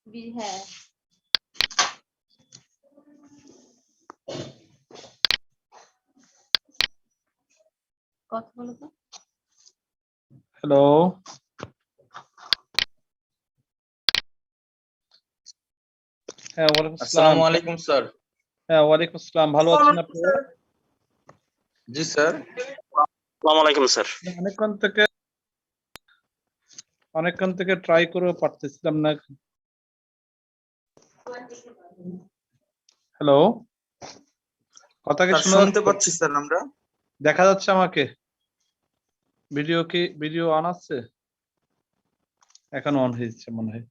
হ্যাঁ কথা বলো তো। হ্যালো হ্যাঁ ওয়ালাইকুম আসসালাম। আসসালামু আলাইকুম স্যার। হ্যাঁ ওয়ালাইকুম আসসালাম, ভালো আছেন আপনি? জি স্যার। আসসালামু আলাইকুম স্যার। অনেকক্ষণ থেকে ট্রাই করে পারতেছিলাম না। হ্যালো, কথা কি শোনা শুনতে যাচ্ছে? পাচ্ছি স্যার আমরা। দেখা যাচ্ছে আমাকে? ভিডিও অন আছে? এখন অন হয়েছে মনে হয়।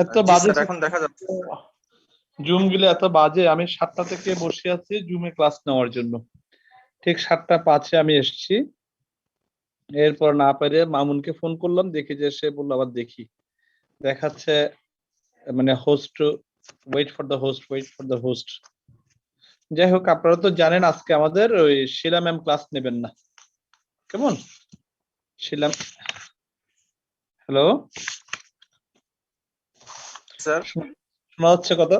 এত জি বাজে স্যার, এখন দেখা যাচ্ছে। জুম গুলো এত বাজে। আমি 7টা থেকে বসে আছি জুমে ক্লাস নেওয়ার জন্য। ঠিক 7:05 আমি এসেছি। এরপর না পেরে মামুনকে ফোন করলাম, দেখি যে সে বললো আবার দেখি, দেখাচ্ছে মানে host wait for the host. যাই হোক, আপনারা তো জানেন আজকে আমাদের ওই শিলা ম্যাম ক্লাস নেবেন না, কেমন? শিলা, হ্যালো স্যার, শোনা যাচ্ছে কথা?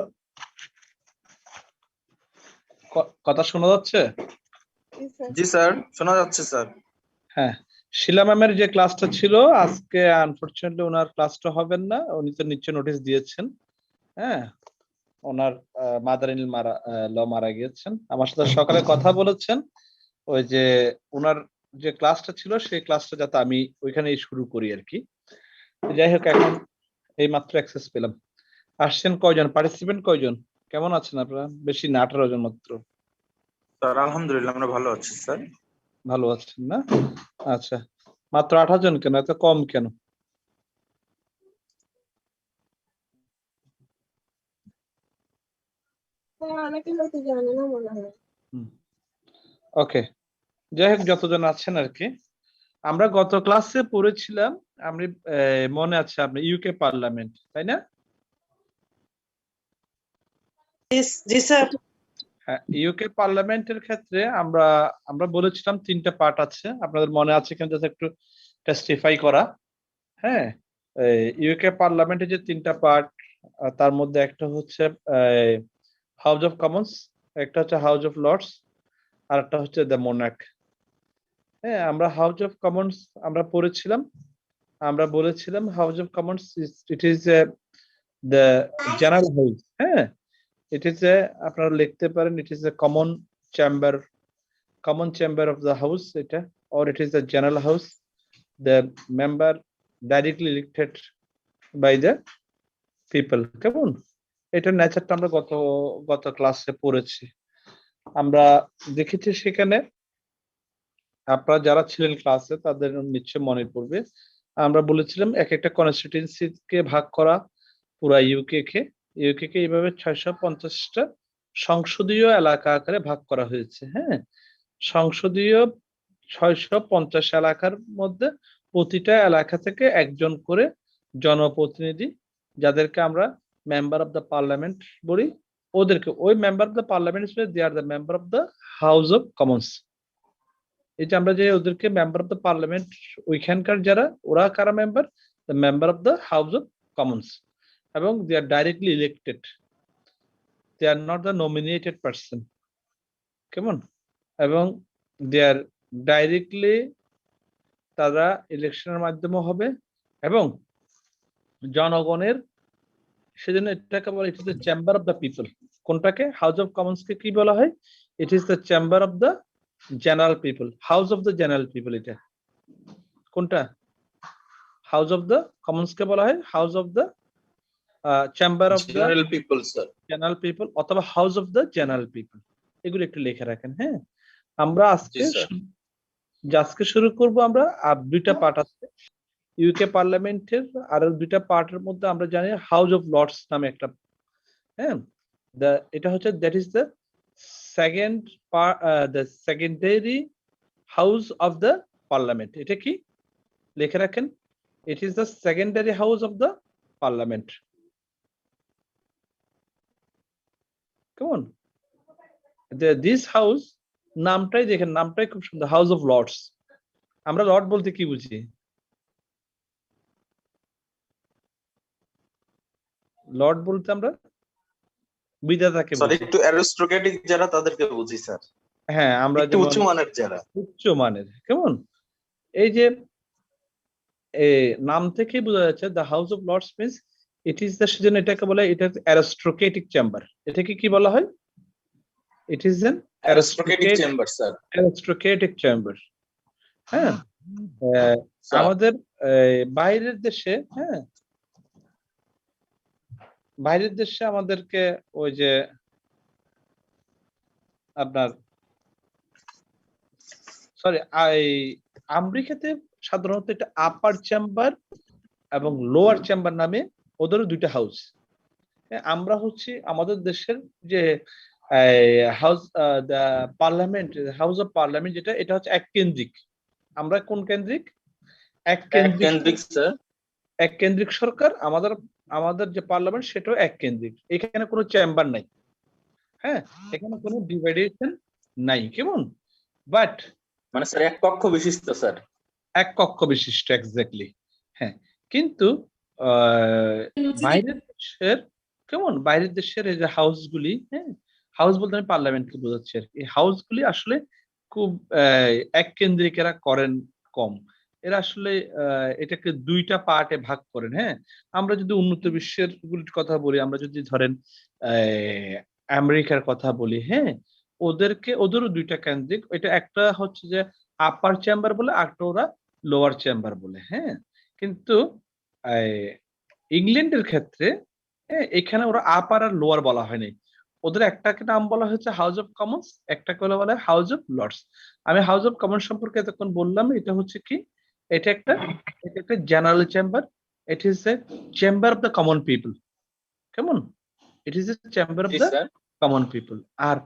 কথা শোনা যাচ্ছে? জি স্যার, শোনা যাচ্ছে স্যার। হ্যাঁ, শিলা ম্যামের যে ক্লাসটা ছিল আজকে আনফরচুনেটলি ওনার ক্লাসটা হবেন না। উনি তো নিচে নোটিশ দিয়েছেন। হ্যাঁ, ওনার মাদার ইন ল মারা গিয়েছেন। আমার সাথে সকালে কথা বলেছেন ওই যে ওনার যে ক্লাসটা ছিল সেই ক্লাসটা যাতে আমি ওইখানেই শুরু করি আর কি। যাই হোক, এখন এই মাত্র অ্যাক্সেস পেলাম। আসছেন কয়জন, পার্টিসিপেন্ট কয়জন, কেমন আছেন আপনারা? বেশি না, 18 জন মাত্র। স্যার আলহামদুলিল্লাহ আমরা ভালো আছি স্যার। ভালো আছেন না? আচ্ছা, মাত্র 18 জন কেন, এত কম কেন? ওকে, যাই হোক যতজন আছেন আর কি। আমরা গত ক্লাসে পড়েছিলাম, আমি মনে আছে আপনি ইউকে পার্লামেন্ট, তাই না? জি স্যার। হ্যাঁ, ইউকে পার্লামেন্টের ক্ষেত্রে আমরা বলেছিলাম 3টা পার্ট আছে, আপনাদের মনে আছে কিনা জাস্ট একটু টেস্টিফাই করা। হ্যাঁ, ইউকে পার্লামেন্টের যে 3টা পার্ট, তার মধ্যে একটা হচ্ছে হাউস অফ কমন্স, একটা হচ্ছে হাউস অফ লর্ডস, আর একটা হচ্ছে দ্য মোনার্ক। হ্যাঁ, আমরা হাউস অফ কমন্স আমরা পড়েছিলাম। আমরা বলেছিলাম house of Commons it is the general house. হ্যাঁ, ইট ইজ আপনারা লিখতে পারেন ইট is a common chamber of the house এটা, or it is the general house, the member directly elected by the people, কেমন? এটার নেচারটা আমরা গত ক্লাসে পড়েছি। আমরা দেখেছি সেখানে, আপনারা যারা ছিলেন ক্লাসে তাদের নিশ্চয় মনে পড়বে, আমরা বলেছিলাম এক একটা কনস্টিটিউয়েন্সিকে ভাগ করা পুরা ইউকে কে এইভাবে 650টা সংসদীয় এলাকা আকারে ভাগ করা হয়েছে। হ্যাঁ, সংসদীয় 650 এলাকার মধ্যে প্রতিটা এলাকা থেকে একজন করে জনপ্রতিনিধি, যাদেরকে আমরা মেম্বার অফ দ্য পার্লামেন্ট বলি, ওদেরকে ওই member of the parliament they are the member of the House of Commons. এই যে আমরা যে ওদেরকে মেম্বার অফ দ্য পার্লামেন্ট, ওইখানকার যারা, ওরা কারা member? The member of the House of Commons, এবং they are directly elected, they are not the nominated person, কেমন? এবং দে আর ডাইরেক্টলি, তারা ইলেকশনের মাধ্যমে হবে এবং জনগণের, সেজন্য এটাকে বলা, it is the chamber of the people. কোনটাকে? হাউস অফ কমন্স কে কি বলা হয়? It is the chamber of the general people, house of the general people. এটা কোনটা? হাউস অফ দ্য কমন্স কে বলা হয় house of the chamber of the general people sir. General people অথবা house of the general people, এগুলো একটু লিখে রাখেন। হ্যাঁ, আমরা জি স্যার। আজকে শুরু করব। আমরা আর 2টা পার্ট আছে ইউকে পার্লামেন্টের, আর 2টা পার্টের মধ্যে আমরা জানি হাউস অফ লর্ডস নামে একটা। হ্যাঁ, এটা হচ্ছে that is the second part, the secondary house of the parliament. এটা কি লিখে রাখেন? ইট is the secondary house of the parliament, কেমন? দিস হাউস, নামটাই দেখেন, নামটাই খুব সুন্দর, হাউস অফ লর্ডস। আমরা লর্ড বলতে কি বুঝি? লর্ড বলতে আমরা বিধাতাকে স্যার বুঝি। একটু অ্যারিস্টোক্রেটিক যারা তাদেরকে বুঝি স্যার, হ্যাঁ, আমরা একটু যেমন উঁচু মানের যারা। উচ্চ মানের, কেমন? এই যে নাম থেকে বোঝা যাচ্ছে the House of Lords means it is the, সেজন্য এটাকে বলা হয় এটা অ্যারিস্টোক্রেটিক চেম্বার। এটাকে কি বলা হয়? It is an aristocratic chamber sir. Aristocratic chamber. হ্যাঁ, স্যার আমাদের বাইরের দেশে, হ্যাঁ, বাইরের দেশে আমাদেরকে ওই যে আপনার সরি আমেরিকাতে সাধারণত এটা আপার চেম্বার এবং লোয়ার চেম্বার নামে ওদেরও দুইটা হাউস। আমরা হচ্ছে আমাদের দেশের যে house the parliament, house of parliament যেটা, এটা হচ্ছে এক কেন্দ্রিক। আমরা কোন কেন্দ্রিক? এক কেন্দ্রিক স্যার। এক কেন্দ্রিক সরকার। আমাদের আমাদের যে পার্লামেন্ট সেটাও এক কেন্দ্রিক। এখানে কোনো চেম্বার নাই, হ্যাঁ, এখানে কোনো ডিভাইডেশন নাই, কেমন? বাট মানে স্যার এক কক্ষ বিশিষ্ট স্যার। এক কক্ষ বিশিষ্ট, এক্স্যাক্টলি। হ্যাঁ, কিন্তু বাইরের দেশের, কেমন, বাইরের দেশের এই যে হাউসগুলি, হ্যাঁ, হাউস বলতে আমি পার্লামেন্টকে বোঝাচ্ছি আর কি। এই হাউসগুলি আসলে খুব এক কেন্দ্রিক এরা করেন কম। এরা আসলে এটাকে দুইটা পার্টে ভাগ করেন। হ্যাঁ, আমরা যদি উন্নত বিশ্বের গুলির কথা বলি, আমরা যদি ধরেন আমেরিকার কথা বলি, হ্যাঁ, ওদেরও দুইটা কেন্দ্রিক। এটা একটা হচ্ছে যে আপার চেম্বার বলে, আরেকটা ওরা লোয়ার চেম্বার বলে। হ্যাঁ, কিন্তু ইংল্যান্ডের ক্ষেত্রে, হ্যাঁ, এখানে ওরা আপার আর লোয়ার বলা হয়নি। ওদের একটাকে নাম বলা হয়েছে হাউস অফ কমন্স, একটাকে বলা হয় হাউস অফ লর্ডস। আমি হাউস অফ কমন্স সম্পর্কে এতক্ষণ বললাম। এটা হচ্ছে কি, এটা একটা general chamber. It is a chamber of the common people, কেমন? It is a chamber of জি দ্য স্যার। Common people. আর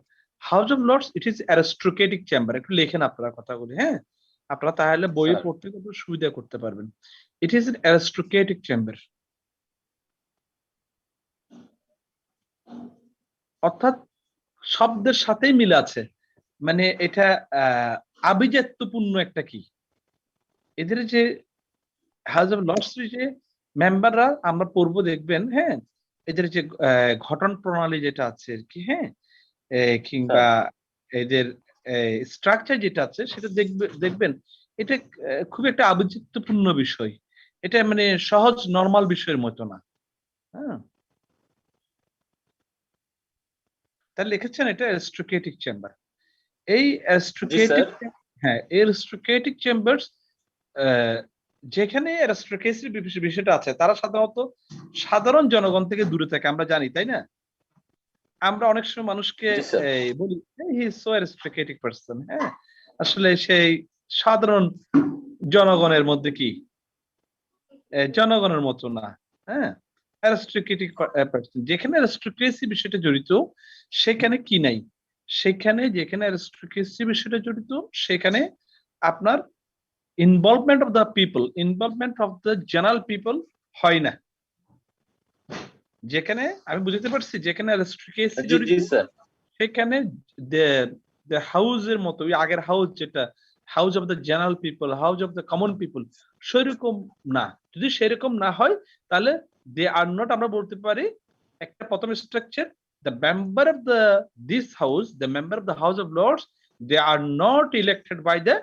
House of Lords it is aristocratic chamber. একটু লেখেন আপনারা কথাগুলি, হ্যাঁ, আপনারা তাহলে বইয়ে স্যার। পড়তে খুব সুবিধা করতে পারবেন। It is an aristocratic chamber, অর্থাৎ শব্দের সাথেই মিল আছে। মানে এটা আভিজাত্যপূর্ণ একটা কি, এদের যে হাউস অফ লর্ডস যে মেম্বাররা আমরা পড়বো, দেখবেন, হ্যাঁ, এদের যে গঠন প্রণালী যেটা আছে আর কি, হ্যাঁ, কিংবা এদের স্ট্রাকচার যেটা আছে সেটা দেখবেন এটা খুব একটা আভিজাত্যপূর্ণ বিষয়। এটা মানে সহজ নরমাল বিষয়ের মতো না। হ্যাঁ, তাহলে লিখেছেন এটা অ্যারিস্টোক্রেটিক চেম্বার। এই অ্যারিস্টোক্রেটিক, হ্যাঁ, অ্যারিস্টোক্রেটিক চেম্বারস যেখানে অ্যারিস্টোক্রেসির বিষয়টা আছে, তারা সাধারণত সাধারণ জনগণ থেকে দূরে থাকে, আমরা জানি, তাই না? আমরা অনেক সময় মানুষকে বলি he is so aristocratic person, হ্যাঁ, আসলে সেই সাধারণ জনগণের মধ্যে কি জনগণের মতো না। হ্যাঁ, অ্যারিস্টোক্রেটিক পারসন, যেখানে অ্যারিস্টোক্রেসি বিষয়টা জড়িত সেখানে কি নাই, সেখানে যেখানে অ্যারিস্টোক্রেসি বিষয়টা জড়িত সেখানে আপনার involvement of the people, involvement of the general people হয় না। যেখানে আমি বুঝতে পারছি যেখানে অ্যারিস্টোক্রেসি জড়িত সেখানে দ্য হাউসের মতো, ওই আগের হাউস যেটা house of the general people, house of the common people, সেরকম না। যদি সেরকম না হয় তাহলে দে আর নট, আমরা বলতে পারি একটা প্রথম structure, the member of this house, the member of the House of Lords, they are not elected by the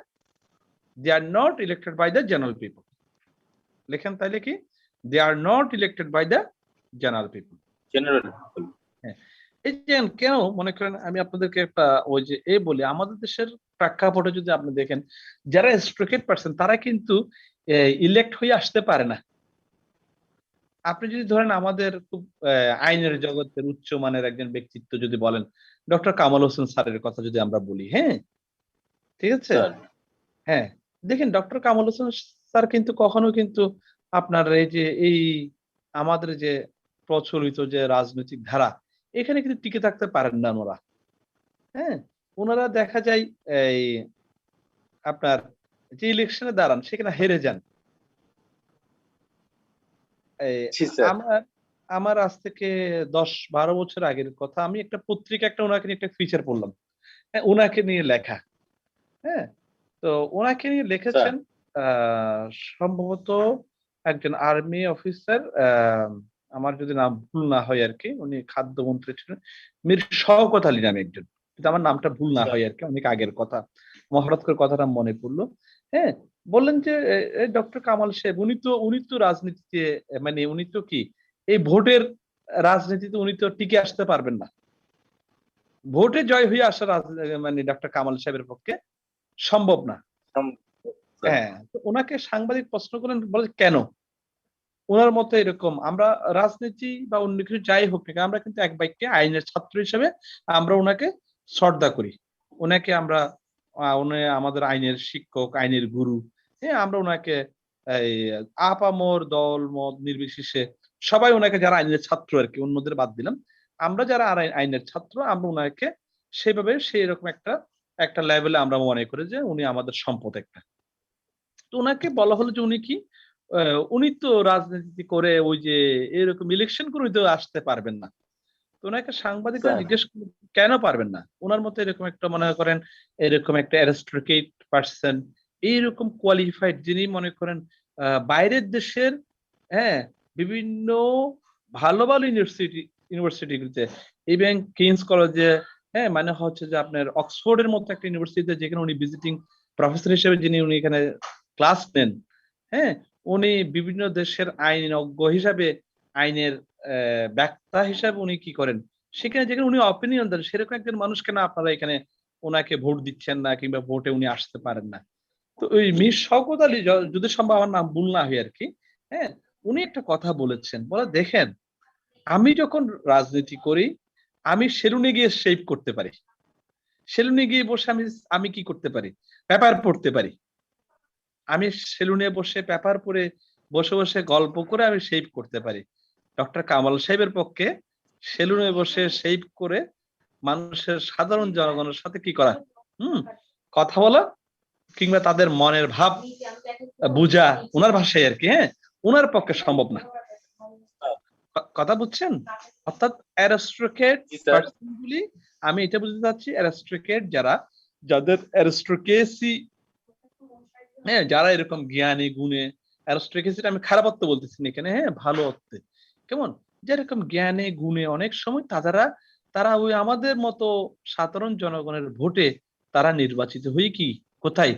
general people. লেখেন তাইলে কি, they are not elected by the general people. হ্যাঁ, এই যে কেন মনে করেন, আমি আপনাদেরকে একটা ওই যে বলি, আমাদের দেশের প্রেক্ষাপটে যদি আপনি দেখেন, যারা অ্যারিস্টোক্রেট পারসন তারা কিন্তু ইলেক্ট হয়ে আসতে পারে না। আপনি যদি ধরেন আমাদের খুব আইনের জগতের উচ্চমানের একজন ব্যক্তিত্ব যদি বলেন, ডক্টর কামাল হোসেন স্যারের কথা যদি আমরা বলি, হ্যাঁ, ঠিক আছে, হ্যাঁ, দেখেন ডক্টর কামাল হোসেন স্যার কিন্তু কখনো কিন্তু আপনার এই আমাদের যে প্রচলিত যে রাজনৈতিক ধারা, এখানে কিন্তু টিকে থাকতে পারেন না ওনারা। হ্যাঁ, ওনারা দেখা যায় এই আপনার যে ইলেকশনে দাঁড়ান সেখানে হেরে যান। আমার আজ থেকে 10-12 বছর আগের কথা, আমি একটা পত্রিকা ওনাকে নিয়ে একটা ফিচার পড়লাম, হ্যাঁ, ওনাকে নিয়ে লেখা। হ্যাঁ, তো ওনাকে নিয়ে লিখেছেন সম্ভবত একজন আর্মি অফিসার, আমার যদি নাম ভুল না হয় আর কি, উনি খাদ্যমন্ত্রী ছিলেন, মীর শওকত আলী নামে একজন, কিন্তু আমার নামটা ভুল না হয় আর কি, অনেক আগের কথা, মহরত করে কথাটা মনে পড়লো। হ্যাঁ, বললেন যে ডক্টর কামাল সাহেব উনি তো রাজনীতিতে মানে উনি তো কি এই ভোটের রাজনীতিতে উনি তো টিকে আসতে পারবেন না, ভোটে জয় হয়ে আসা মানে ডক্টর কামাল সাহেবের পক্ষে সম্ভব না। হ্যাঁ, তো ওনাকে সাংবাদিক প্রশ্ন করেন, বলে কেন? ওনার মতো এরকম আমরা রাজনীতি বা অন্য কিছু যাই হোক না কেন, আমরা কিন্তু এক বাক্যে আইনের ছাত্র হিসেবে আমরা ওনাকে শ্রদ্ধা করি, ওনাকে আমরা উনি আমাদের আইনের শিক্ষক, আইনের গুরু। হ্যাঁ, আমরা ওনাকে এই আপামর দল মত নির্বিশেষে সবাই ওনাকে, যারা আইনের ছাত্র আর কি, অন্যদের বাদ দিলাম, আমরা যারা আইনের ছাত্র আমরা ওনাকে সেভাবে সেই রকম একটা লেভেলে আমরা মনে করি যে উনি আমাদের সম্পদ একটা। তো ওনাকে বলা হলো যে উনি কি উনি তো রাজনীতি করে ওই যে এরকম ইলেকশন করে তো আসতে পারবেন না। তো ওনাকে সাংবাদিকরা জিজ্ঞেস করলো কেন পারবেন না? ওনার মতো এরকম একটা মনে করেন এরকম একটা অ্যারিস্টোক্রেট পার্সন, এইরকম কোয়ালিফাইড, যিনি মনে করেন বাইরের দেশের হ্যাঁ বিভিন্ন ভালো ভালো ইউনিভার্সিটিগুলিতে, ইভেন কিংস কলেজে, হ্যাঁ মানে হচ্ছে যে আপনার অক্সফোর্ডের মতো একটা ইউনিভার্সিটিতে যেখানে উনি ভিজিটিং প্রফেসর হিসেবে যিনি উনি এখানে ক্লাস নেন, হ্যাঁ উনি বিভিন্ন দেশের আইনজ্ঞ হিসাবে, আইনের ব্যাখ্যা হিসাবে উনি কি করেন, সেখানে যেখানে উনি অপিনিয়ন দেন, সেরকম একজন মানুষ কেন আপনারা এখানে ওনাকে ভোট দিচ্ছেন না, কিংবা ভোটে উনি আসতে পারেন না? তো ওই মীর শওকত আলী, যদি সম্ভব আমার নাম ভুল না হয় আর কি, হ্যাঁ উনি একটা কথা বলেছেন, বলে দেখেন আমি যখন রাজনীতি করি আমি সেলুনে গিয়ে শেভ করতে পারি, সেলুনে গিয়ে বসে আমি কি করতে পারি, পেপার পড়তে পারি, আমি সেলুনে বসে পেপার পড়ে বসে বসে গল্প করে আমি শেভ করতে পারি। ডক্টর কামাল সাহেবের পক্ষে সেলুনে বসে শেভ করে মানুষের সাধারণ জনগণের সাথে কি করা, কথা বলা, কিংবা তাদের মনের ভাব বুঝা ওনার ভাষায় আর কি, হ্যাঁ ওনার পক্ষে সম্ভব না। কথা বুঝছেন? অর্থাৎ অ্যারিস্টোক্রেট পার্সনগুলি, আমি এটা বুঝতে চাচ্ছি অ্যারিস্টোক্রেট যাদের অ্যারিস্টোক্রেসি, হ্যাঁ যারা এরকম জ্ঞানী গুণে, অ্যারিস্টোক্রেসিটা আমি খারাপ অর্থ বলতেছি না এখানে, হ্যাঁ ভালো অর্থে, কেমন যেরকম জ্ঞানে গুণে অনেক সময় তারা ওই আমাদের মতো সাধারণ জনগণের ভোটে তারা নির্বাচিত হয়ে কি কোথায়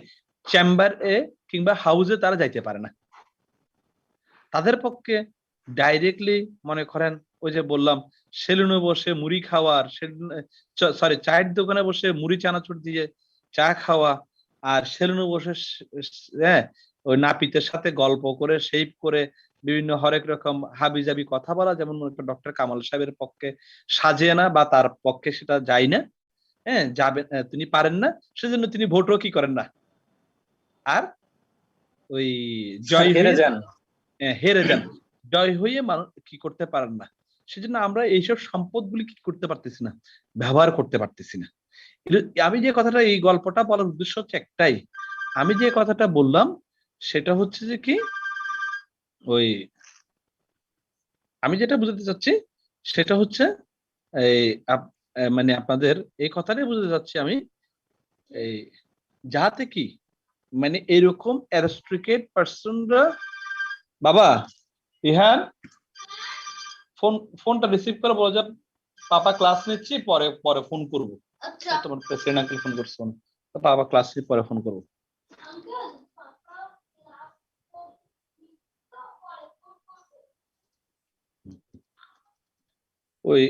চেম্বার এ কিংবা হাউসে তারা যাইতে পারে না। তাদের পক্ষে ডাইরেক্টলি মনে করেন ওই যে বললাম সেলুনে বসে মুড়ি খাওয়ার, সরি চায়ের দোকানে বসে মুড়ি চানাচুর দিয়ে চা খাওয়া, আর সেলুনে বসে হ্যাঁ ওই নাপিতের সাথে গল্প করে শেভ করে বিভিন্ন হরেক রকম হাবিজাবি কথা বলা, যেমন ডক্টর কামাল সাহেবের পক্ষে সাজে না বা তার পক্ষে সেটা যায় না, হ্যাঁ যাবে তিনি পারেন না, সেজন্য তিনি ভোটও কি করেন না, আর ওই জয় হেরে যান, জয় হয়ে মানুষ কি করতে পারেন না। সেজন্য আমরা এইসব সম্পদগুলি কি করতে পারতেছি না, ব্যবহার করতে পারতেছি না। আমি যে কথাটা, এই গল্পটা বলার উদ্দেশ্য হচ্ছে একটাই, আমি যে কথাটা বললাম সেটা হচ্ছে যে কি ওই আমি যেটা বুঝাতে চাচ্ছি সেটা হচ্ছে এই মানে আপনাদের এই কথাটাই বুঝাতে চাচ্ছি আমি, এই যাতে কি মানে এরকম অ্যারিস্টোক্রেট পার্সনরা, বাবা ইহান ফোনটা রিসিভ করে বলে যা পাপা ক্লাস নিচ্ছি, পরে পরে ফোন করবো। তোমার প্রেসিডেন্ট আঙ্কেল ফোন করছে, পাপা ক্লাস নিয়ে পরে ফোন করবো। ওই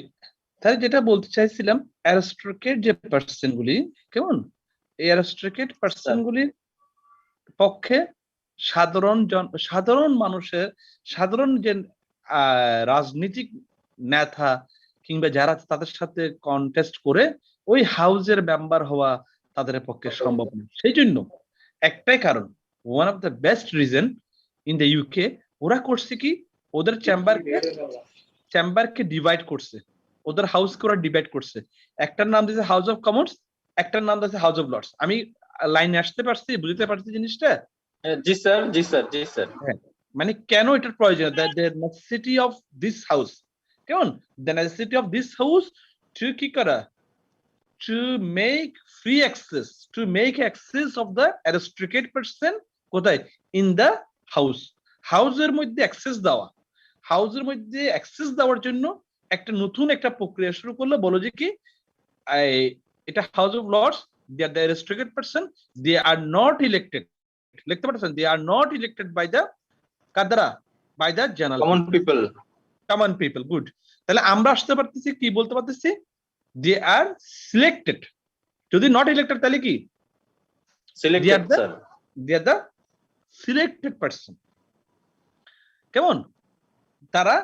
তাই যেটা বলতে চাইছিলাম, অ্যারিস্টোক্রেট যে পার্সন গুলি, কেমন এই অ্যারিস্টোক্রেট পার্সন গুলির পক্ষে সাধারণ মানুষের, সাধারণ যে রাজনীতিক নেতা কিংবা যারা তাদের সাথে কন্টেস্ট করে ওই হাউসের মেম্বার হওয়া তাদের পক্ষে সম্ভব না। সেই জন্য একটাই কারণ, one of the best reason in the UK, ওরা করছে কি ওদের চেম্বারকে ডিভাইড করছে, ওদের হাউসকে ওরা ডিভাইড করছে। একটার নাম দিয়েছে হাউস অফ কমন্স, একটার নাম দিয়েছে হাউস অফ লর্ডস। আমি লাইনে আসতে পারছি, বুঝতে পারছি জিনিসটা? জি স্যার, জি স্যার, জি স্যার। মানে কেন এটার প্রয়োজন, the necessity of this house, কেমন the necessity of this house to কি করা, to make free access, to make access of the aristocrat person কোথায়, ইন দ্য হাউস, হাউসের মধ্যে অ্যাক্সেস দেওয়া। হাউসের মধ্যে অ্যাক্সেস দেওয়ার জন্য একটা নতুন একটা প্রক্রিয়া শুরু করলো, বলো যে কি এটা House of Lords, they are the restricted person, they are not elected, লিখতে পারছেন, they are not elected by the কাদরা, by the general Common people. Common people. Good, তাহলে আমরা আসতে পারতেছি কি বলতে পারতেছি, দে আর সিলেক্টেড। যদি নট ইলেক্টেড তাহলে কি, Selected, the- sir. they are the selected person। কেমন, তারা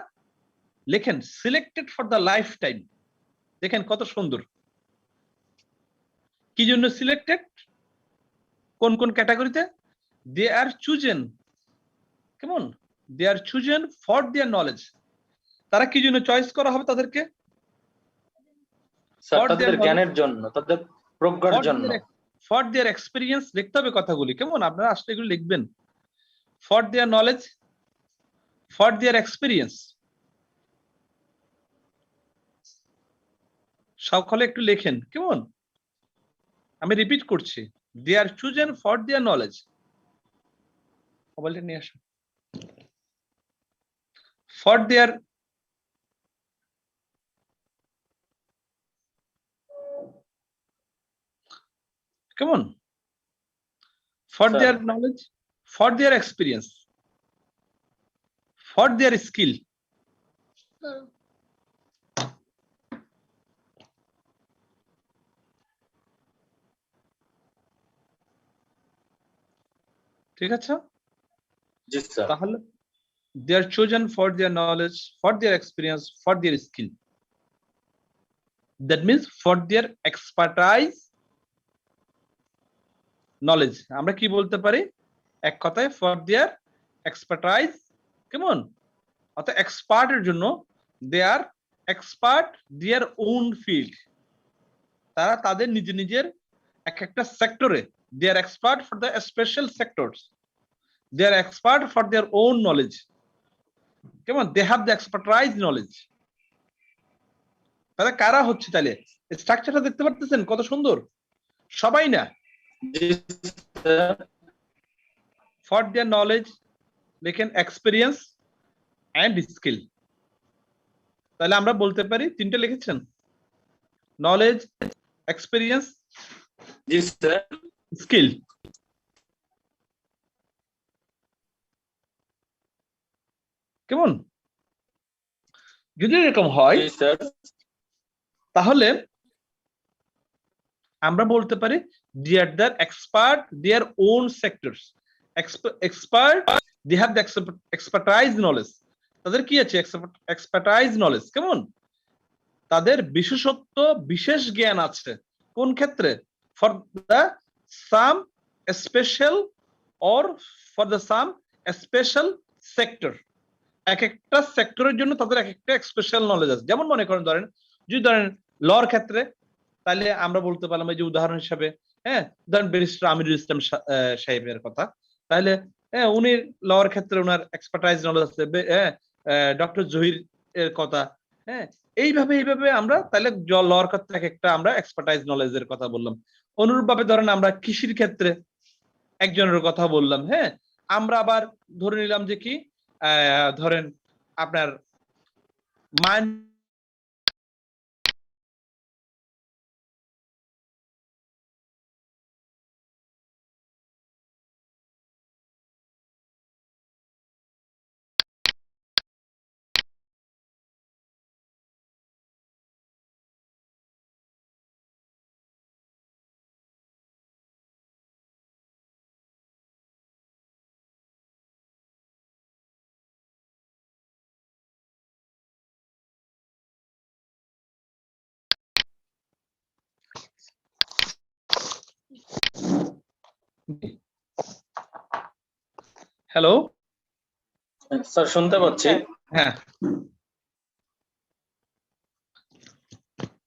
লেখেন selected for the life time. দেখেন কত সুন্দর, কি জন্য সিলেক্টেড, কোন কোন ক্যাটাগরিতে, দে আর চুজেন, কেমন, দে আর চুজেন ফর দেয়ার নলেজ। তারা কি জন্য চয়েস করা হবে তাদেরকে, Sir, For তাদের their জ্ঞানের জন্য, তাদের প্রজ্ঞার জন্য। ফর দেয়ার এক্সপিরিয়েন্স, লিখতে হবে কথাগুলি, কেমন, আপনারা আসলে এগুলো লিখবেন, for their knowledge, for their experience. সকলে একটু লেখেন, কেমন, আমি রিপিট করছি, দে আর চুজেন ফর দেয়ার নলেজ। মোবাইলটা নিয়ে আসো, ফর দেয়ার কেমন, for Sir. Their knowledge, for their experience, for their skill. ঠিক আছে, জি স্যার। তাহলে they are chosen for their knowledge, for their experience, for their skill, that means for their expertise knowledge। আমরা কি বলতে পারি, এক কথায় for their expertise, কেমন, অর্থাৎ এক্সপার্ট এর জন্য, they are expert their own field, তারা তাদের নিজের এক একটা সেক্টরে, they are expert for the special sectors, they are expert for their own knowledge, কেমন, they have the expertise knowledge। তাহলে কারা হচ্ছে, তাহলে স্ট্রাকচারটা দেখতে পারতেছেন কত সুন্দর, সবাই না, জি স্যার। ফর দেয়ার নলেজ লেখেন এক্সপিরিয়েন্স এন্ড স্কিল। তাহলে আমরা বলতে পারি তিনটা লিখেছেন, নলেজ, এক্সপিরিয়েন্স, জি স্যার। স্কিল। কেমন, যদি এরকম হয় জি স্যার। তাহলে আমরা বলতে পারি they are the expert their own sectors, expert they have the expertise knowledge, তাদের কি আছে, expertise knowledge, কেমন, তাদের বিশেষত্ব, বিশেষ জ্ঞান আছে, কোন ক্ষেত্রে, for the some special or for the some special sector, এক একটা সেক্টরের জন্য তাদের এক একটা স্পেশাল নলেজ আছে। যেমন মনে করেন, ধরেন যদি ধরেন লর ক্ষেত্রে, তাহলে আমরা বলতে পারলাম এই যে উদাহরণ হিসাবে, হ্যাঁ, ধরেন ব্যারিস্টার আমিরুল ইসলাম সাহেবের কথা, তাহলে হ্যাঁ উনি লর ক্ষেত্রে ওনার এক্সপার্টাইজ নলেজ আছে, হ্যাঁ, ডক্টর জহির এর কথা, হ্যাঁ, এইভাবে আমরা তাহলে লর ক্ষেত্রে এক একটা আমরা এক্সপার্টাইজ নলেজের কথা বললাম। অনুরূপভাবে ধরেন আমরা কৃষির ক্ষেত্রে একজনের কথা বললাম, হ্যাঁ, আমরা আবার ধরে নিলাম যে কি ধরেন আপনার মান হ্যালো, স্যার শুনতে পাচ্ছি। হ্যাঁ,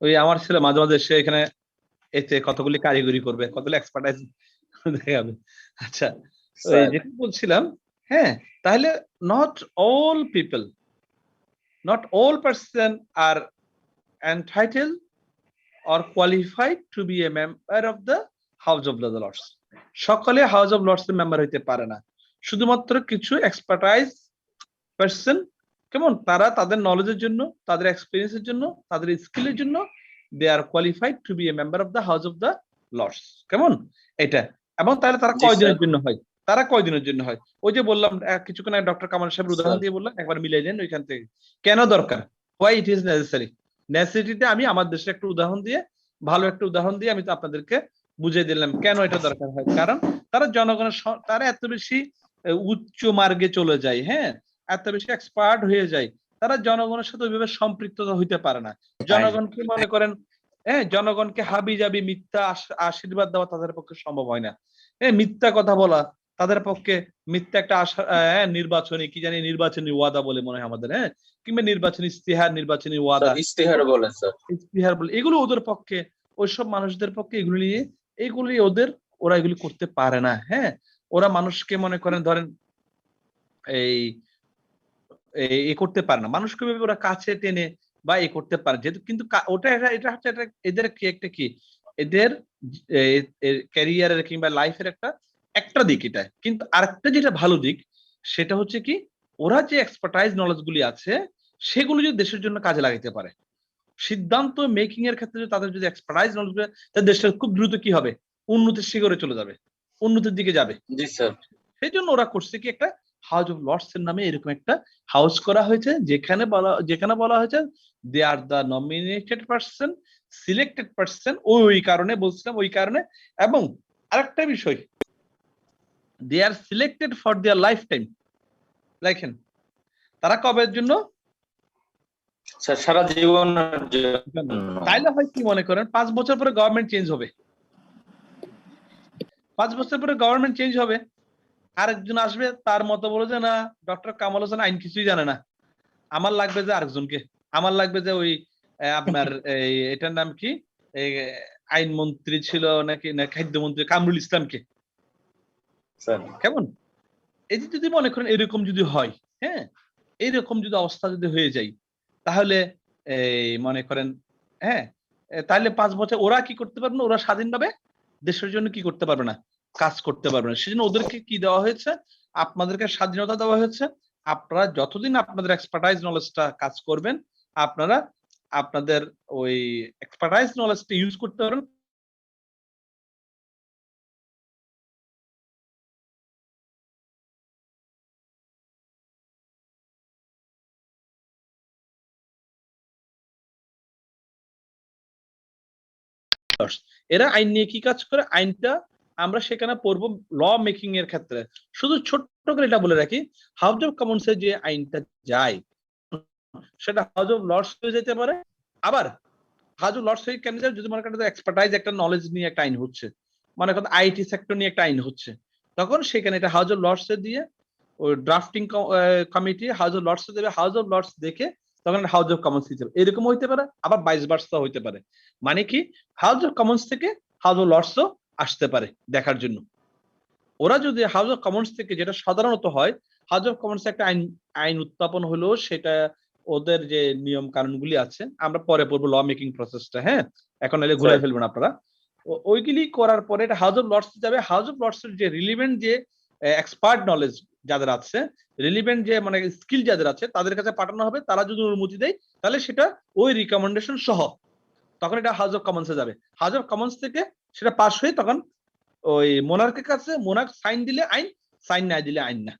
ওই আমার ছেলে মাঝে মাঝে সে এখানে এতে কতগুলি কারিগরি করবে, কতগুলি এক্সপার্টাইজ দেখাবে। আচ্ছা, ওই যেটা বলছিলাম, হ্যাঁ, তাহলে not all people, not all person are entitled or qualified to be a member of the House of Lords। সকলে হাউস অফ লর্ডস এর মেম্বার হইতে পারে না, শুধুমাত্র কিছু এক্সপার্টাইজ পারসন কেমন? তারা তাদের নলেজের জন্য, তাদের এক্সপিরিয়েন্সের জন্য, তাদের স্কিলের জন্য they are qualified to be a member of the House of the Lords. কেমন? এটা। এবং তাহলে তারা জি, কয়দিনের স্যার। জন্য হয়? তারা কয়দিনের জন্য হয়? ওই যে বললাম কিছুক্ষণ আগে ডক্টর কামাল সাহেবের উদাহরণ স্যার। দিয়ে বললাম, একবার মিলাই দেন ওইখান থেকে। কেন দরকার? Why it is necessary. নেসেসিটিতে আমি আমার দেশের একটা উদাহরণ দিয়ে, ভালো একটা উদাহরণ দিয়ে আমি তো আপনাদেরকে বুঝিয়ে দিলাম কেন এটা দরকার হয়। কারণ তারা জনগণের তারা এত বেশি উচ্চ মার্গে চলে যায়, হ্যাঁ? এত বেশি এক্সপার্ট হয়ে যায়। তারা জনগণের সাথে ওইভাবে সম্পৃক্ত হইতে পারে না। জনগণকে মনে করেন, হ্যাঁ, জনগণকে হাবি-জাবি মিথ্যা আশীর্বাদ দেওয়া তাদের পক্ষে সম্ভব হয় না। হ্যাঁ, মিথ্যা কথা বলা তাদের পক্ষে, মিথ্যা একটা নির্বাচনী কি জানি নির্বাচনী ওয়াদা বলে মনে হয় আমাদের, হ্যাঁ? কিংবা নির্বাচনী ইস্তিহার, নির্বাচনী ওয়াদা, স্যার ইশতেহার বলেন স্যার। ইস্তিহার বলে এগুলো ওদের পক্ষে, ওইসব মানুষদের পক্ষে এগুলি ওরা এগুলি করতে পারে না, হ্যাঁ? ওরা মানুষকে মনে করেন ধরেন এই করতে পারে না। মানুষকে ওইভাবে ওরা কাছে টেনে বা করতে পারে। যেহেতু কিন্তু ওটা এটা হচ্ছে এদের কি একটা কি? এদের ক্যারিয়ারের কিংবা লাইফের একটা দিক এটা। কিন্তু আরেকটা যেটা ভালো দিক সেটা হচ্ছে কি? ওরা যে এক্সপার্টাইজ নলেজ গুলি আছে সেগুলো যদি দেশের জন্য কাজে লাগাতে পারে। সিদ্ধান্ত মেকিং এর ক্ষেত্রে যদি তাদের যদি এক্সপার্টাইজ নলেজ গুলো, তাহলে দেশটা খুব দ্রুত কি হবে? উন্নতির শিখরে চলে যাবে। উন্নতির দিকে যাবে। জি স্যার। সেজন্য ওরা করছে কি একটা হাউস অফ লর্ডস এর নামে এরকম একটা হাউস করা হয়েছে, যেখানে বলা হয়েছে they are the nominated person, selected person. ওই কারণে বলছিলাম, ওই কারণে। এবং আরেকটা বিষয়, they are selected for their lifetime. দেখেন তারা কবের জন্য? স্যার সারা জীবনের জন্য। তাইলে হয় কি মনে করেন 5 বছর পরে গভর্নমেন্ট চেঞ্জ হবে। 5 বছর পরে গভর্নমেন্ট চেঞ্জ হবে, আরেকজন আসবে, তার মতো বলে যে না, ডক্টর কামাল হোসেন আইন কিছুই জানে না, আমার লাগবে যে আরেকজনকে, আমার লাগবে যে ওই আপনার এটার নাম কি, আইনমন্ত্রী ছিল নাকি না খাদ্যমন্ত্রী কামরুল ইসলামকে। স্যার কেমন? এই যে যদি মনে করেন এরকম যদি হয়, হ্যাঁ, এইরকম যদি অবস্থা যদি হয়ে যায়, তাহলে মনে করেন, হ্যাঁ, তাহলে 5 বছর ওরা কি করতে পারবে না? ওরা স্বাধীনভাবে দেশের জন্য কি করতে পারবে না? কাজ করতে পারবে না। সেজন্য ওদেরকে কি দেওয়া হয়েছে? আপনাদেরকে স্বাধীনতা দেওয়া হয়েছে। আপনারা যতদিন আপনাদের এক্সপার্টাইজ নলেজটা কাজ করবেন, আপনারা আপনাদের ওই এক্সপার্টাইজ নলেজটা ইউজ করতে পারবেন। এরা আইন নিয়ে কি কাজ করে? আইনটা আমরা সেখানে পড়বো ল মেকিং এর ক্ষেত্রে। শুধু ছোট্ট করে এটা বলে রাখি, হাউস অফ কমন্স এ যে আইনটা যায় সেটা হাউস অফ লর্ডস হয়ে যেতে পারে। আবার হাউস অফ লর্ডস হয়ে কেন যায়? যদি মনে করেন এক্সপার্টাইজ একটা নলেজ নিয়ে একটা আইন হচ্ছে, মনে করেন আইটি সেক্টর নিয়ে একটা আইন হচ্ছে, তখন সেখানে এটা হাউস অফ লর্ডস এ দিয়ে ওই drafting committee House of Lords এ দেবে, হাউস অফ লর্ডস দেখে তখন হাউস অফ কমন্স দিতে হবে। এরকম হইতে পারে, আবার ভাইস ভার্সা হইতে পারে। মানে কি, হাউস অফ কমন্স থেকে হাউস অফ লর্ডসও আসতে পারে দেখার জন্য। ওরা যদি হাউস অফ কমন্স থেকে, যেটা সাধারণত হয়, হাউস অফ কমন্স একটা আইন উত্থাপন হলো, সেটা ওদের যে নিয়ম কানুনগুলি আছে আমরা পরে পড়বো ল মেকিং প্রসেসটা, হ্যাঁ, এখন এলে ঘুরে ফেলবেন আপনারা। ওইগুলি করার পরে এটা হাউস অফ লর্ডস যাবে। হাউস অফ লর্ডস এর যে রিলিভেন্ট যে এক্সপার্ট নলেজ যাদের আছে, রিলিভেন্ট যে মানে স্কিল যাদের আছে, তাদের কাছে পাঠানো হবে। তারা যদি অনুমতি দেয় তাহলে সেটা ওই রিকমেন্ডেশন সহ তখন এটা হাউস অফ কমন্সে যাবে। হাউস অফ কমন্স থেকে সেটা পাস হয়ে তখন ওই মোনার্কের কাছে, মোনার্ক সাইন দিলে আইন, সাইন না দিলে আইন না।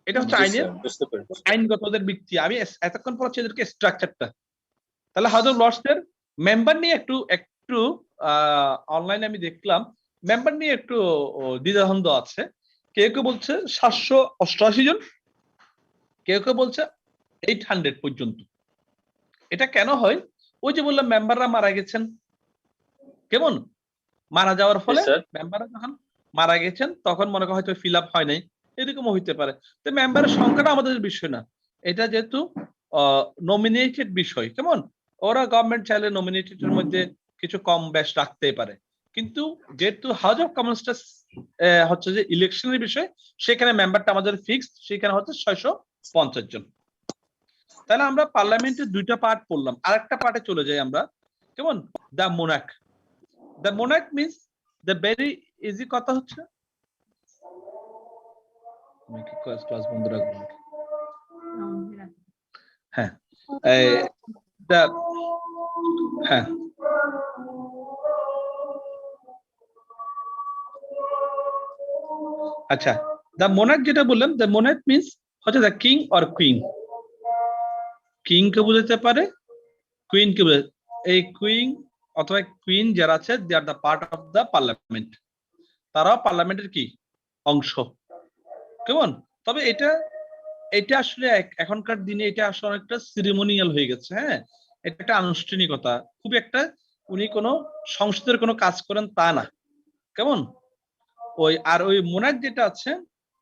এটা হচ্ছে আইনের বুঝতে পেরেছি। আইনগতদের ভিত্তি। আমি এতক্ষণ পড়াচ্ছি এদেরকে স্ট্রাকচারটা। তাহলে হাউস অফ লর্ডস এর মেম্বার নিয়ে একটু অনলাইনে আমি দেখলাম, মেম্বার নিয়ে একটু দ্বিধাদ্বন্দ্ব আছে। কেউ কেউ বলছে 788 জন, কেউ কেউ বলছে 800 পর্যন্ত। এটা কেন হয়? ওই যে বললাম মেম্বাররা মারা গেছেন, কেমন? মারা যাওয়ার ফলে মেম্বাররা যখন মারা গেছেন তখন মনে করা হয়তো ফিল আপ হয় নাই, এরকমও হইতে পারে। তো মেম্বারের সংখ্যাটা আমাদের বিষয় না, এটা যেহেতু নমিনেটেড বিষয়, কেমন? ওরা গভর্নমেন্ট চাইলে নমিনেটেড এর মধ্যে কিছু কম বেশ রাখতেই পারে, কিন্তু যেহেতু হাউস অফ কমন্সটা হচ্ছে যে ইলেকশনের বিষয়, সেখানে মেম্বারটা আমাদের ফিক্সড, সেখানে হচ্ছে 650 জন। তাহলে আমরা পার্লামেন্টের দুইটা পার্ট পড়লাম, আরেকটা পার্টে চলে যাই আমরা, কেমন? The Monarch. The monarch means the very easy কথা হচ্ছে, ক্লাস বন্ধ রাখবো। হ্যাঁ হ্যাঁ আচ্ছা দ্য মোনার্ক যেটা বললাম দ্য মোনার্ক মিন্স হচ্ছে the king or queen king কে বোঝাতে পারে কুইন কে বোঝাতে এই কুইন অথবা কুইন যারা আছে they are the part of the parliament তারাও পার্লামেন্টের কি অংশ কেমন তবে এটা এটা আসলে এখনকার দিনে এটা আসলে অনেকটা সিরিমোনিয়াল হয়ে গেছে হ্যাঁ এটা একটা আনুষ্ঠানিকতা খুব একটা উনি কোনো সংসদের কোনো কাজ করেন তা না কেমন ওই আর ওই মোনার্ক যেটা আছে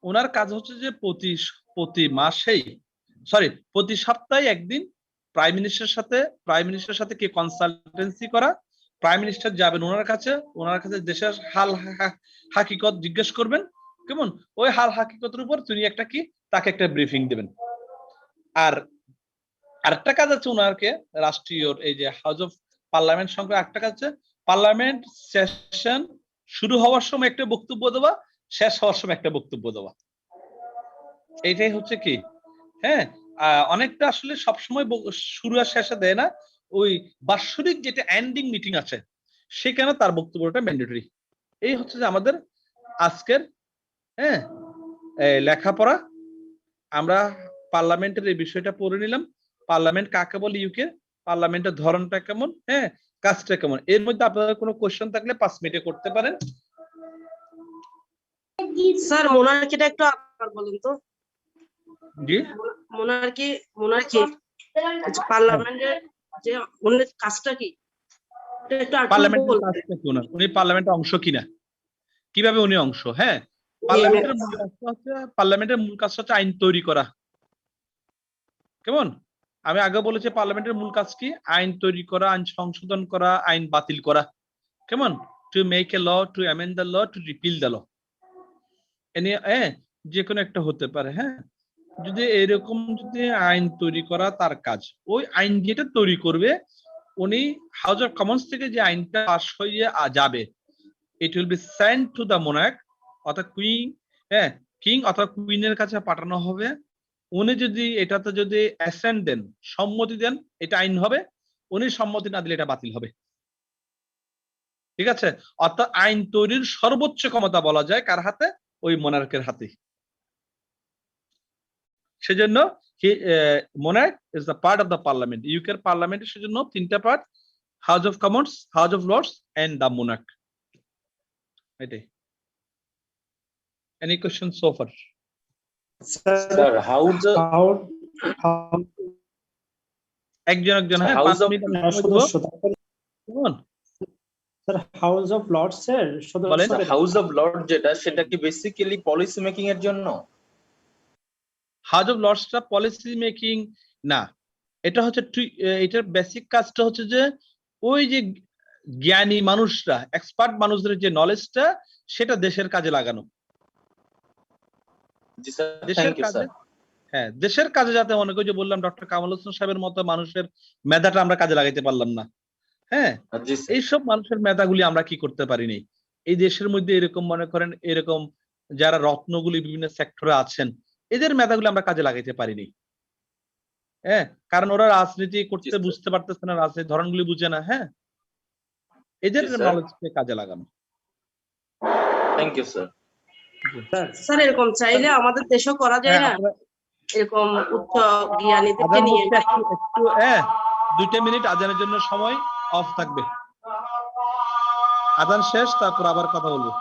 ওনার কাজ হচ্ছে যে প্রতি মাসেই প্রতি সপ্তাহে একদিন প্রাইম মিনিস্টারের সাথে কি কনসালটেন্সি করা প্রাইম মিনিস্টার যাবেন ওনার কাছে দেশের হাল হাকিকত জিজ্ঞেস করবেন কেমন ওই হাল হাকিকতের উপর তিনি একটা কি তাকে একটা ব্রিফিং দেবেন আর আরেকটা কাজ আছে ওনারকে রাষ্ট্রীয় এই যে হাউস অফ পার্লামেন্ট সংক্রান্ত একটা কাজ আছে পার্লামেন্ট সেশন শুরু হওয়ার সময় একটা বক্তব্য দেওয়া শেষ হওয়ার সময় একটা বক্তব্য দেওয়া এইটাই হচ্ছে কি হ্যাঁ অনেকটা আসলে সবসময় শুরু আর শেষে দেয় না ওই বাৎসরিক যেটা এন্ডিং মিটিং আছে সেখানে তার বক্তব্যটা ম্যান্ডেটরি এই হচ্ছে যে আমাদের আজকের হ্যাঁ লেখাপড়া আমরা পার্লামেন্টের এই বিষয়টা পড়ে নিলাম পার্লামেন্ট কাকে বলে ইউকে পার্লামেন্টের ধরনটা কেমন হ্যাঁ কাজটা কেমন এর মধ্যে আপনাদের কোনো কোশ্চেন থাকলে 5 মিনিটে করতে পারেন স্যার মোনার্কিটা একটু আবার বলুন তো জি মোনার্কি পার্লামেন্টের যে ওনার কাজটা কি পার্লামেন্টের কাজটা কি উনি পার্লামেন্টের অংশ কিনা কিভাবে উনি অংশ হ্যাঁ পার্লামেন্টের মূল কাজটা হচ্ছে আইন তৈরি করা কেমন আমি আগে বলেছি পার্লামেন্টের মূল কাজ কি আইন তৈরি করা আইন সংশোধন করা আইন বাতিল করা কেমন to make a law to amend the law to repeal the law যে কোনো একটা হতে পারে হ্যাঁ যদি এরকম যদি আইন তৈরি করা তার কাজ ওই আইন যেটা তৈরি করবে উনি হাউস অফ কমন্স থেকে যে আইনটা পাস হয়ে যাবে it will be send to the Monarch অর্থাৎ কিং অথবা কুইনের কাছে পাঠানো হবে উনি যদি এটাতে যদি অ্যাসেন্ট দেন সম্মতি দেন এটা আইন হবে উনি সম্মতি না দিলে এটা বাতিল হবে ঠিক আছে অর্থাৎ আইন তৈরির সর্বোচ্চ ক্ষমতা বলা যায় কার হাতে ওই মোনার্কের হাতে সেজন্য monarch is the part of the parliament ইউকের পার্লামেন্টের সেজন্য তিনটা part House of Commons House of Lords and the monarch এটাই any question so far sir house একজন হ্যাঁ 5 minute sir House of Lords এর হাউস অফ লর্ড যেটা সেটা কি বেসিক্যালি পলিসি মেকিং এর জন্য হাউস অফ লর্ডসটা পলিসি মেকিং না এটা হচ্ছে এটার বেসিক কাজটা হচ্ছে যে ওই যে জ্ঞানী মানুষরা এক্সপার্ট মানুষদের যে নলেজটা সেটা দেশের কাজে লাগানো জি স্যার দেশের থ্যাংক ইউ কাজে স্যার হ্যাঁ দেশের কাজে যাতে মনে করি যে বললাম ডক্টর কামাল হোসেন সাহেবের মতো মানুষের মেধাটা আমরা কাজে লাগাইতে পারলাম না হ্যাঁ জি স্যার এইসব মানুষের মেধাগুলি আমরা কি করতে পারিনি এই দেশের মধ্যে এরকম মনে করেন এরকম যারা রত্নগুলি বিভিন্ন সেক্টরে আছেন এদের মেধাগুলি আমরা কাজে লাগাইতে পারিনি হ্যাঁ কারণ ওরা রাজনীতি করতে বুঝতে পারতেছে না রাজনীতির ধরনগুলি বুঝে না হ্যাঁ এদের নলেজকে কাজে লাগানো থ্যাংক ইউ স্যার স্যার এরকম চাইলে আমাদের দেশেও করা যায় না এরকম উচ্চ জ্ঞানীদেরকে নিয়ে একটু 2 মিনিট আজানের জন্য সময় অফ থাকবে আজান শেষ তারপর আবার কথা বলবো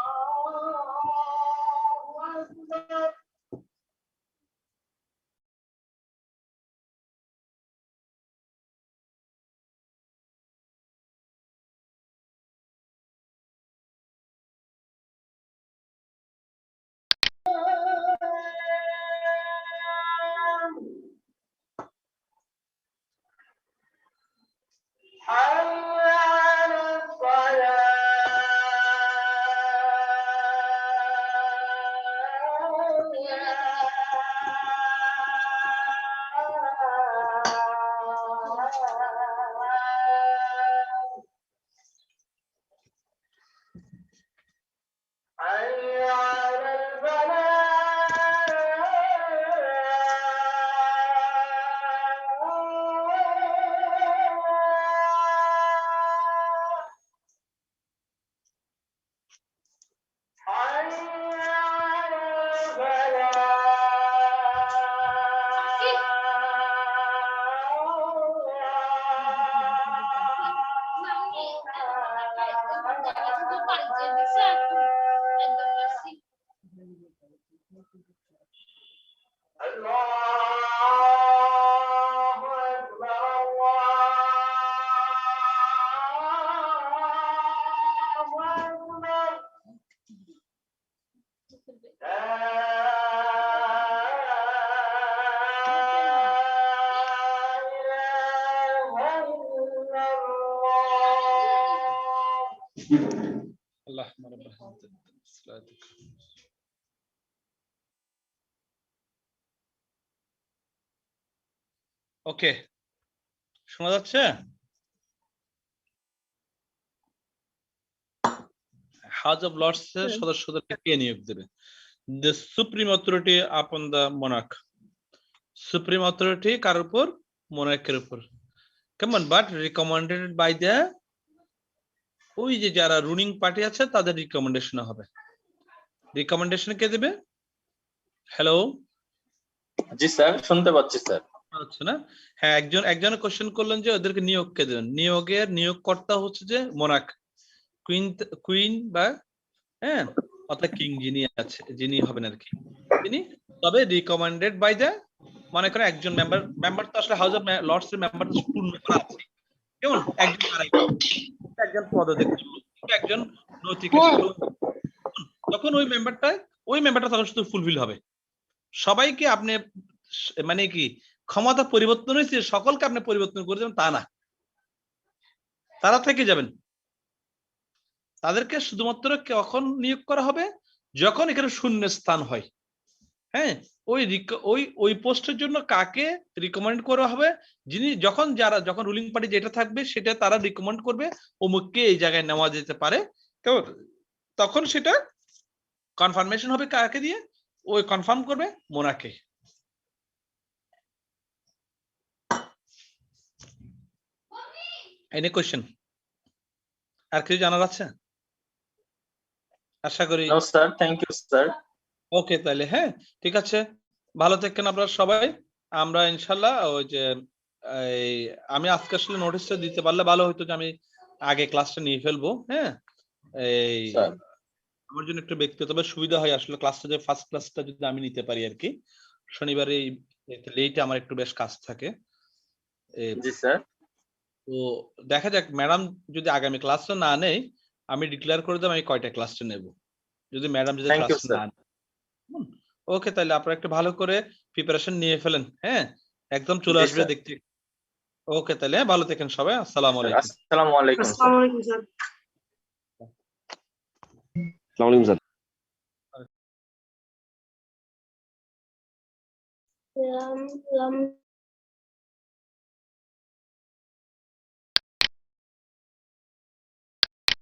আল্লাহুম্মা রাব্বা হাযিহি সালাতিক। ওকে, শোনা যাচ্ছে? হাউস অফ লর্ডস এর সদস্যদেরকে কে নিয়োগ দেবে? The supreme authority upon the monarch. Supreme authority কার উপর? monarch-এর উপর। কেমন? But recommended by the ওই যে যারা রুলিং পার্টি আছে তাদের রিকমেন্ডেশন হবে। রিকমেন্ডেশন কে দেবে? হ্যালো, জি স্যার, শুনতে পাচ্ছি স্যার। আচ্ছা না? হ্যাঁ, একজনে কোশ্চেন করলেন যে ওদেরকে নিয়োগ কে দেবেন? নিয়োগকর্তা হচ্ছে যে মোনার্ক, কুইন বা হ্যাঁ অর্থাৎ কিং যিনি হবেন আর কি, তিনি। তবে রিকমেন্ডেড বাই দ্য, মনে করেন একজন মেম্বার তো আসলে হাউস অফ লর্ডস এর মেম্বার তো পূর্ণ করা আছে, কেমন একজন পদোন্নতি, একজন নৈতিক, তখন ওই মেম্বারটা তখন শুধু ফুলফিল হবে। সবাইকে আপনি মানে কি ক্ষমতা পরিবর্তন হয়েছে সকলকে আপনি পরিবর্তন করে দেবেন তা না, তারা থেকে যাবেন। তাদেরকে শুধুমাত্র কখন নিয়োগ করা হবে? যখন এখানে শূন্য স্থান হয়। হ্যাঁ, ওই পোস্টের জন্য কাকে রিকমেন্ড করা হবে? যিনি যখন রুলিং পার্টি যেটা থাকবে সেটা তারা রিকমেন্ড করবে অমুককে এই জায়গায় নেওয়া যেতে পারে, তখন সেটা কনফার্মেশন হবে কাকে দিয়ে? ওই কনফার্ম করবে মোনাকে। Any question? আর কিছু জানার আছে? আশা করি। No sir, thank you sir. Okay, তাহলে হ্যাঁ ঠিক আছে, ভালো থাকেন আপনারা সবাই। আমরা ইনশাল্লাহ ওই যে আমি আজকে আসলে নোটিশটা দিতে পারলে ভালো হতো, যে আমি আগে ক্লাসটা নিয়ে ফেলবো। হ্যাঁ, এই আমার জন্য একটু ব্যক্তিগতভাবে সুবিধা হয় আসলে ক্লাসটা, যে ফার্স্ট ক্লাসটা যদি আমি নিতে পারি আর কি। শনিবারে লেটে আমার একটু বেশ কাজ থাকে। জি স্যার। তো দেখা যাক, ম্যাডাম যদি আগামী ক্লাসটা না নেই, আমি ডিক্লেয়ার করে দেব আমি কয়টা ক্লাসটা নেব, যদি ম্যাডাম যদি থ্যাংক ইউ ক্লাসটা স্যার। না নেয়। ওকে, তাহলে আপনারা একটু ভালো করে প্রিপারেশন নিয়ে ফেলেন। হ্যাঁ, একদম চলে জি আসবে স্যার। দেখতে। ওকে, তাহলে ভালো থাকেন সবাই। আসসালামু আলাইকুম। আসসালামু আলাইকুম স্যার। আসসালামু আলাইকুম স্যার। আসসালামু আলাইকুম স্যার। রাম